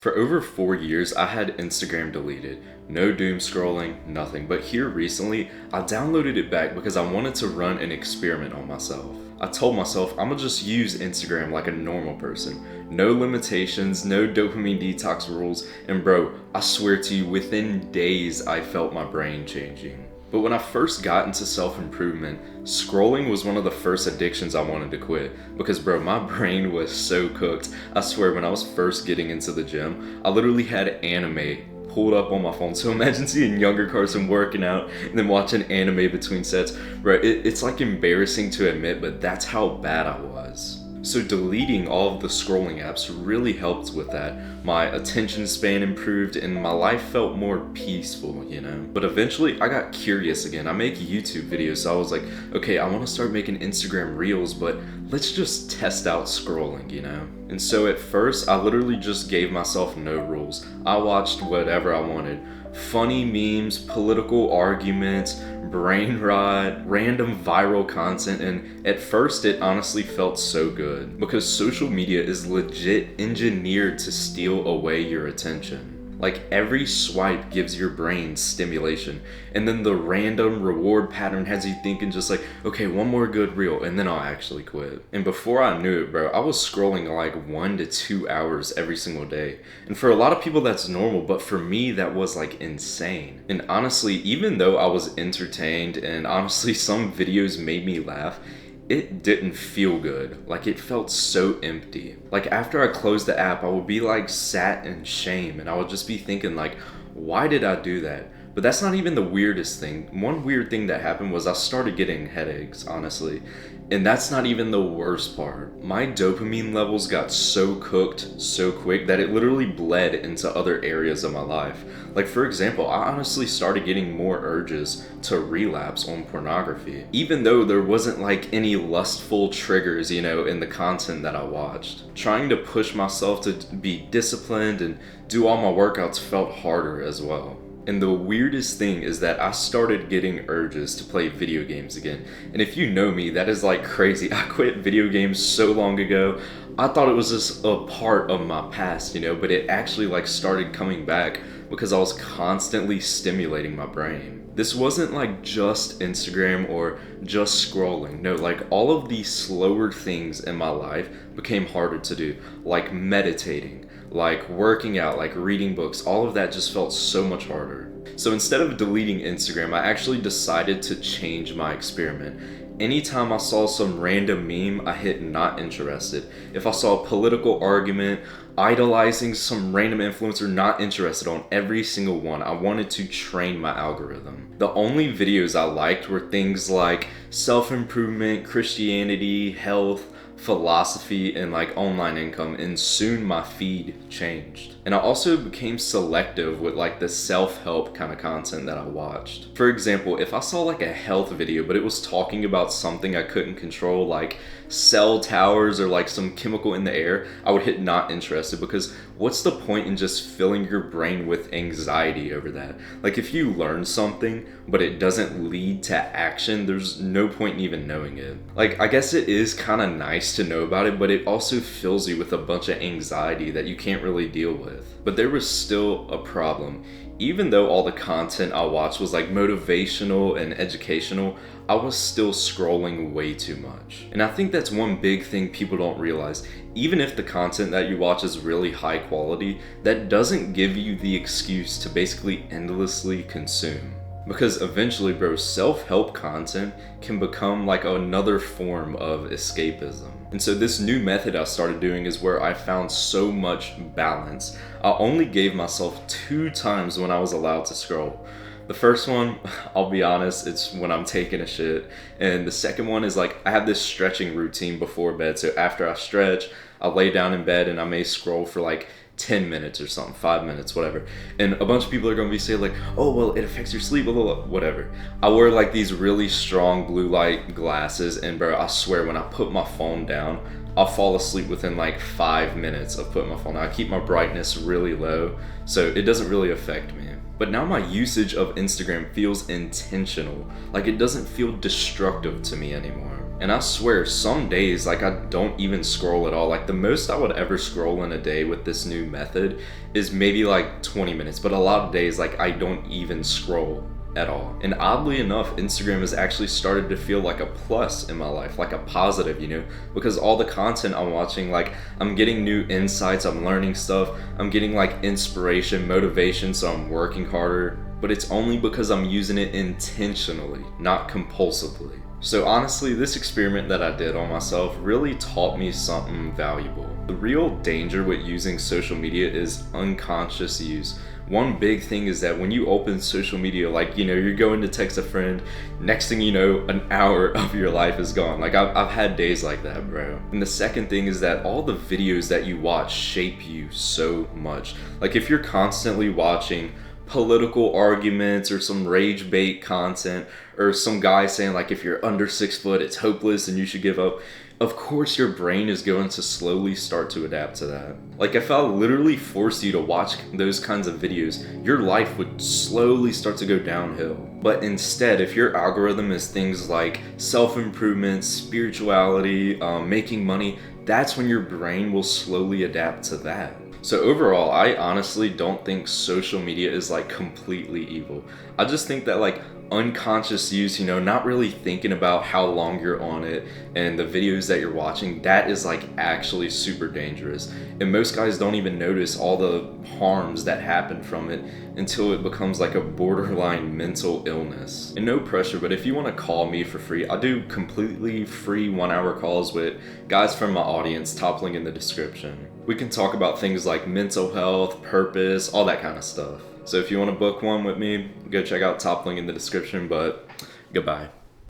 For over 4 years, I had Instagram deleted. No doom scrolling, nothing. But here recently, I downloaded it back because I wanted to run an experiment on myself. I told myself I'm gonna just use Instagram like a normal person. No limitations, no dopamine detox rules, and bro, I swear to you, within days I felt my brain changing. But when I first got into self-improvement, scrolling was one of the first addictions I wanted to quit. Because bro, my brain was so cooked. I swear, when I was first getting into the gym, I literally had anime pulled up on my phone. So imagine seeing younger Carson working out and then watching anime between sets. Bro, it's like embarrassing to admit, but that's how bad I was. So deleting all of the scrolling apps really helped with that. My attention span improved and my life felt more peaceful, you know? But eventually I got curious again. I make YouTube videos, so I was like, okay, I want to start making Instagram reels, but let's just test out scrolling, you know? And so at first, I literally just gave myself no rules. I watched whatever I wanted. Funny memes, political arguments, brain rot, random viral content, and at first it honestly felt so good because social media is legit engineered to steal away your attention. Like every swipe gives your brain stimulation, and then the random reward pattern has you thinking just like, okay, one more good reel, and then I'll actually quit. And before I knew it, bro, I was scrolling like 1 to 2 hours every single day. And for a lot of people that's normal, but for me that was like insane. And honestly, even though I was entertained and honestly some videos made me laugh, it didn't feel good. Like it felt so empty. Like after I closed the app, I would be like sat in shame and I would just be thinking like, why did I do that? But that's not even the weirdest thing. One weird thing that happened was I started getting headaches, honestly. And that's not even the worst part. My dopamine levels got so cooked so quick that it literally bled into other areas of my life. Like for example, I honestly started getting more urges to relapse on pornography, even though there wasn't like any lustful triggers, you know, in the content that I watched. Trying to push myself to be disciplined and do all my workouts felt harder as well. And the weirdest thing is that I started getting urges to play video games again. And if you know me, that is like crazy. I quit video games so long ago. I thought it was just a part of my past, you know, but it actually like started coming back because I was constantly stimulating my brain. This wasn't like just Instagram or just scrolling. No, like all of these slower things in my life became harder to do, like meditating, like working out, like reading books. All of that just felt so much harder. So instead of deleting Instagram, I actually decided to change my experiment. Anytime I saw some random meme, I hit not interested. If I saw a political argument, idolizing some random influencer, not interested on every single one. I wanted to train my algorithm. The only videos I liked were things like self-improvement, Christianity, health, philosophy, and like online income, and soon my feed changed. And I also became selective with like the self-help kind of content that I watched. For example, if I saw like a health video but it was talking about something I couldn't control, like cell towers or like some chemical in the air, I would hit not interested, because what's the point in just filling your brain with anxiety over that? Like if you learn something but it doesn't lead to action, there's no point in even knowing it. Like I guess it is kind of nice to know about it, but it also fills you with a bunch of anxiety that you can't really deal with. But there was still a problem. Even though all the content I watched was like motivational and educational, I was still scrolling way too much. And I think that's one big thing people don't realize. Even if the content that you watch is really high quality, that doesn't give you the excuse to basically endlessly consume. Because eventually, bro, self-help content can become like another form of escapism. And so this new method I started doing is where I found so much balance. I only gave myself 2 times when I was allowed to scroll. The first one, I'll be honest, it's when I'm taking a shit. And the second one is like, I have this stretching routine before bed. So after I stretch, I lay down in bed and I may scroll for like 10 minutes or something, 5 minutes, whatever. And a bunch of people are going to be saying like, oh, well, it affects your sleep, blah, blah, blah, whatever. I wear like these really strong blue light glasses, and bro, I swear when I put my phone down, I'll fall asleep within like 5 minutes of putting my phone down. I keep my brightness really low, so it doesn't really affect me. But now my usage of Instagram feels intentional. Like it doesn't feel destructive to me anymore. And I swear, some days, like, I don't even scroll at all. Like, the most I would ever scroll in a day with this new method is maybe like 20 minutes, but a lot of days, like, I don't even scroll at all. And oddly enough, Instagram has actually started to feel like a plus in my life, like a positive, you know, because all the content I'm watching, like, I'm getting new insights, I'm learning stuff, I'm getting like inspiration, motivation, so I'm working harder, but it's only because I'm using it intentionally, not compulsively. So honestly, this experiment that I did on myself really taught me something valuable. The real danger with using social media is unconscious use. One big thing is that when you open social media, like, you know, you're going to text a friend, next thing you know, an hour of your life is gone. Like, I've had days like that, bro. And the second thing is that all the videos that you watch shape you so much. Like, if you're constantly watching political arguments or some rage bait content or some guy saying like if you're under 6 foot it's hopeless and you should give up, of course your brain is going to slowly start to adapt to that. Like, if I literally forced you to watch those kinds of videos, your life would slowly start to go downhill. But instead, if your algorithm is things like self-improvement, spirituality, making money, that's when your brain will slowly adapt to that. So overall, I honestly don't think social media is like completely evil. I just think that like unconscious use, you know, not really thinking about how long you're on it and the videos that you're watching, that is like actually super dangerous. And most guys don't even notice all the harms that happen from it until it becomes like a borderline mental illness. And no pressure, but if you want to call me for free, I do completely free 1-hour calls with guys from my audience, top link in the description. We can talk about things like mental health, purpose, all that kind of stuff. So if you want to book one with me, go check out top link in the description, but goodbye.